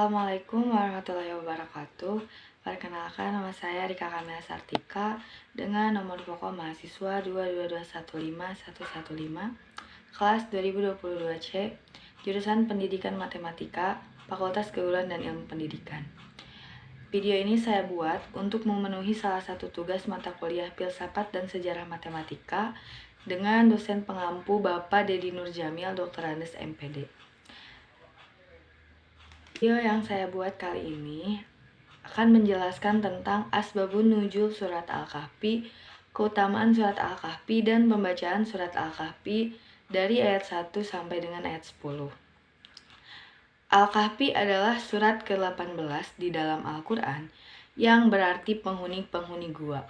Assalamualaikum warahmatullahi wabarakatuh. Perkenalkan, nama saya Rika Kamila Sartika dengan nomor pokok mahasiswa 222151115 kelas 2022C, jurusan Pendidikan Matematika, Fakultas Keguruan dan Ilmu Pendidikan. Video ini saya buat untuk memenuhi salah satu tugas mata kuliah Filsafat dan Sejarah Matematika dengan dosen pengampu Bapak Dedi Nurjamil, Dr. Andes MPD. Video yang saya buat kali ini akan menjelaskan tentang Asbabun Nuzul Surat Al-Kahfi, keutamaan Surat Al-Kahfi, dan pembacaan Surat Al-Kahfi dari ayat 1 sampai dengan ayat 10. Al-Kahfi adalah surat ke-18 di dalam Al-Quran yang berarti penghuni-penghuni gua.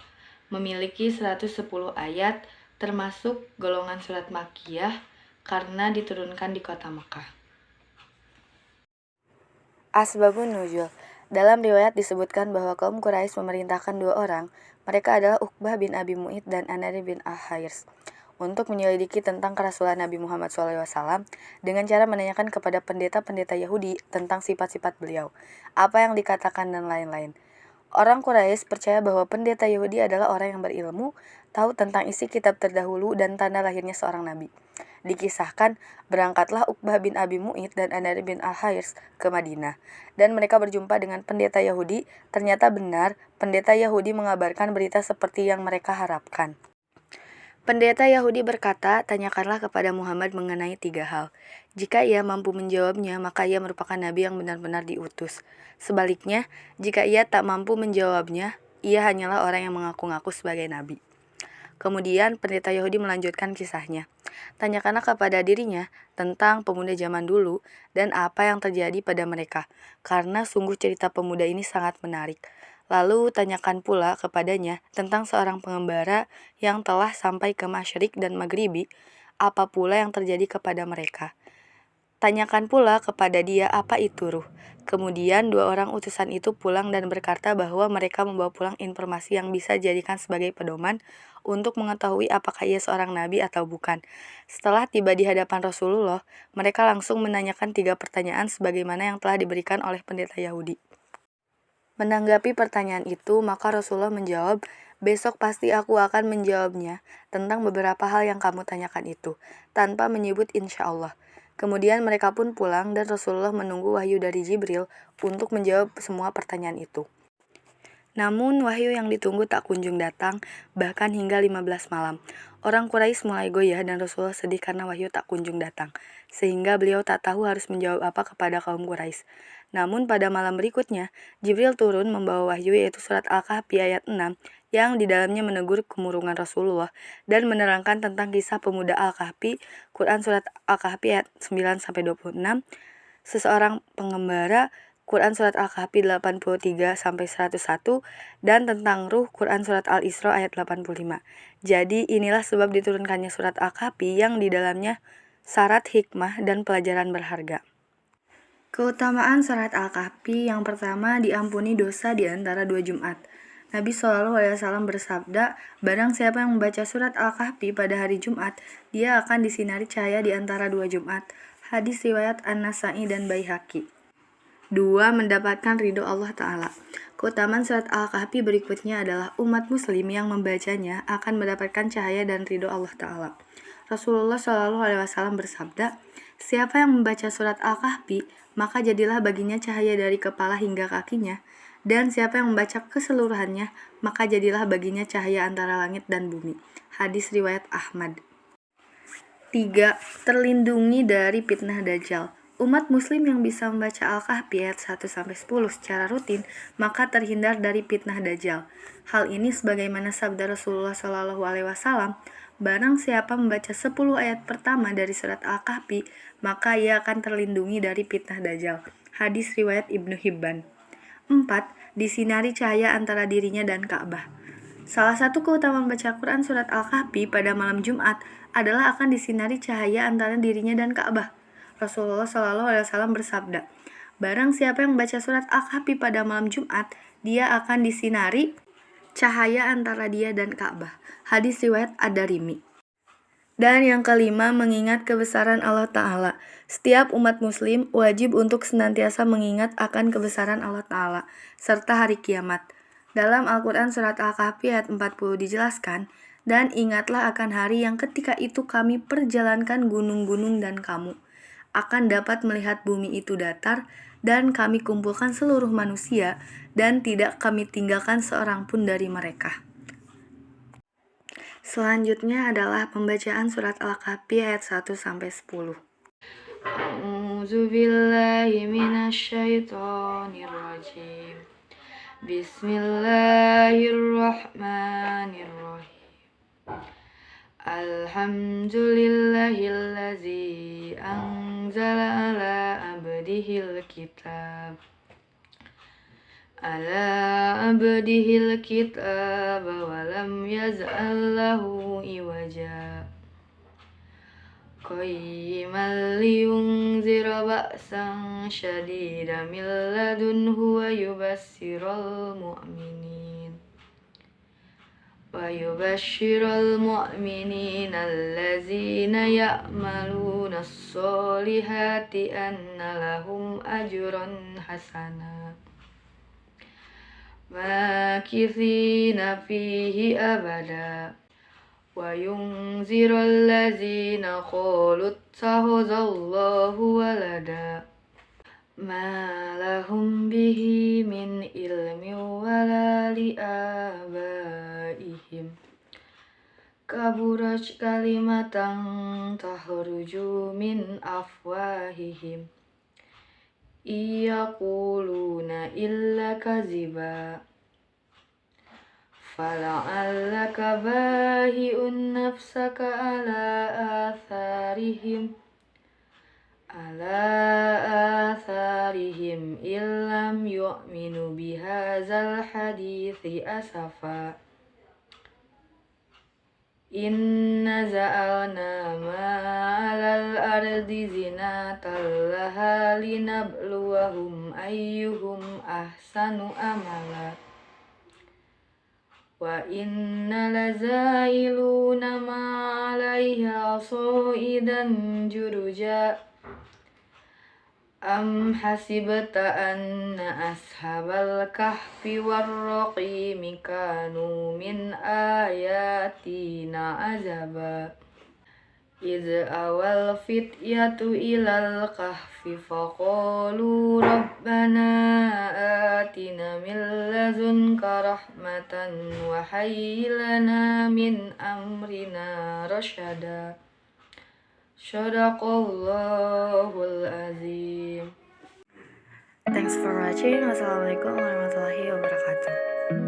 Memiliki 110 ayat termasuk golongan surat Makkiyah karena diturunkan di kota Mekah. Asbabun Nuzul. Dalam riwayat disebutkan bahwa kaum Quraisy memerintahkan dua orang, mereka adalah Uqbah bin Abi Mu'id dan Anar bin Al-Hairs, untuk menyelidiki tentang kerasulan Nabi Muhammad SAW dengan cara menanyakan kepada pendeta-pendeta Yahudi tentang sifat-sifat beliau, apa yang dikatakan dan lain-lain. Orang Quraisy percaya bahwa pendeta Yahudi adalah orang yang berilmu, tahu tentang isi kitab terdahulu dan tanda lahirnya seorang nabi. Dikisahkan, berangkatlah Uqbah bin Abi Mu'id dan Anar bin Al-Hairs ke Madinah, dan mereka berjumpa dengan pendeta Yahudi. Ternyata benar, pendeta Yahudi mengabarkan berita seperti yang mereka harapkan. Pendeta Yahudi berkata, tanyakanlah kepada Muhammad mengenai 3 hal. Jika ia mampu menjawabnya, maka ia merupakan nabi yang benar-benar diutus. Sebaliknya, jika ia tak mampu menjawabnya, ia hanyalah orang yang mengaku-ngaku sebagai nabi. Kemudian pendeta Yahudi melanjutkan kisahnya. Tanyakanlah kepada dirinya tentang pemuda zaman dulu dan apa yang terjadi pada mereka, karena sungguh cerita pemuda ini sangat menarik. Lalu tanyakan pula kepadanya tentang seorang pengembara yang telah sampai ke Masyriq dan Maghribi, apa pula yang terjadi kepada mereka. Tanyakan pula kepada dia apa itu ruh. Kemudian 2 orang utusan itu pulang dan berkata bahwa mereka membawa pulang informasi yang bisa dijadikan sebagai pedoman untuk mengetahui apakah ia seorang nabi atau bukan. Setelah tiba di hadapan Rasulullah, mereka langsung menanyakan 3 pertanyaan sebagaimana yang telah diberikan oleh pendeta Yahudi. Menanggapi pertanyaan itu, maka Rasulullah menjawab, besok pasti aku akan menjawabnya tentang beberapa hal yang kamu tanyakan itu, tanpa menyebut insya Allah. Kemudian mereka pun pulang dan Rasulullah menunggu wahyu dari Jibril untuk menjawab semua pertanyaan itu. Namun wahyu yang ditunggu tak kunjung datang, bahkan hingga 15 malam. Orang Quraisy mulai goyah dan Rasulullah sedih karena wahyu tak kunjung datang, sehingga beliau tak tahu harus menjawab apa kepada kaum Quraisy. Namun pada malam berikutnya, Jibril turun membawa wahyu yaitu surat Al-Kahfi ayat 6 yang di dalamnya menegur kemurungan Rasulullah dan menerangkan tentang kisah pemuda Al-Kahfi. Quran surat Al-Kahfi ayat 9-26, seseorang pengembara, Quran surat Al-Kahfi 83-101, dan tentang ruh, Quran surat Al-Isra ayat 85. Jadi inilah sebab diturunkannya surat Al-Kahfi yang di dalamnya syarat hikmah dan pelajaran berharga. Keutamaan surat Al-Kahfi yang pertama, diampuni dosa di antara 2 Jumat. Nabi SAW bersabda, barang siapa yang membaca surat Al-Kahfi pada hari Jumat, dia akan disinari cahaya di antara 2 Jumat. Hadis riwayat An-Nasai dan Baihaqi. 2. Mendapatkan ridho Allah Ta'ala. Keutamaan surat Al-Kahfi berikutnya adalah umat muslim yang membacanya akan mendapatkan cahaya dan ridho Allah Ta'ala. Rasulullah SAW bersabda, siapa yang membaca surat Al-Kahfi, maka jadilah baginya cahaya dari kepala hingga kakinya, dan siapa yang membaca keseluruhannya, maka jadilah baginya cahaya antara langit dan bumi. Hadis riwayat Ahmad. 3. Terlindungi dari fitnah Dajjal. Umat muslim yang bisa membaca Al-Kahfi ayat 1-10 secara rutin, maka terhindar dari fitnah Dajjal. Hal ini sebagaimana sabda Rasulullah SAW, barang siapa membaca 10 ayat pertama dari surat Al-Kahfi, maka ia akan terlindungi dari fitnah Dajjal. Hadis riwayat Ibnu Hibban. 4. Disinari cahaya antara dirinya dan Ka'bah. Salah satu keutamaan baca Quran surat Al-Kahfi pada malam Jumat adalah akan disinari cahaya antara dirinya dan Ka'bah. Rasulullah SAW bersabda, barang siapa yang membaca surat Al-Kahfi pada malam Jumat, dia akan disinari cahaya antara dia dan Ka'bah. Hadis riwayat Ad-Darimi. Dan yang kelima, mengingat kebesaran Allah Ta'ala. Setiap umat muslim wajib untuk senantiasa mengingat akan kebesaran Allah Ta'ala, serta hari kiamat. Dalam Al-Quran Surat Al-Kahfi ayat 40 dijelaskan, dan ingatlah akan hari yang ketika itu kami perjalankan gunung-gunung dan kamu akan dapat melihat bumi itu datar, dan kami kumpulkan seluruh manusia, dan tidak kami tinggalkan seorang pun dari mereka. Selanjutnya adalah pembacaan surat Al-Kahfi ayat 1-10. A'udzu billahi minasyaitonir rajim. Bismillahirrahmanirrahim. Alhamdulillahillazi anzala ala abdihil kitab. Ala abdihil kitab wa lam yaz'al lahu iwaja. Qayyiman liyunzira ba'san syadidan min ladunhu wa yubassiral mu'minin. Wa yubashiral mu'minina allazina ya'maluna as-solihati anna lahum ajran hasana. Makithina fihi abada. Wa yunzirul ladzina qalu ittakhadallahu walada. Ma lahum bihi min ilmin wala liabaihim. Kaburat kalimatan takhruju min afwahihim. Iyaquluna illa kaziba. Fala'allaka bahi'un nafsaka ala atharihim illam yu'minu bihadzal hadithi asafa. Inna za'alna ma'alal ardi zinatan laha linabluwahum ayyuhum ahsanu amala. Wa inna lazailuna ma'alaiha so'idan juruja. Am hasibta anna ashabal kahfi warraqimi kanu min ayatina azaba. Idh awal fityatu ilal kahfi faqalu rabbana atina min ladunka rahmatan wa hayyi lana min amrina rasyada. Shadaqallahul azim. Thanks for watching. Wassalamualaikum warahmatullahi wabarakatuh.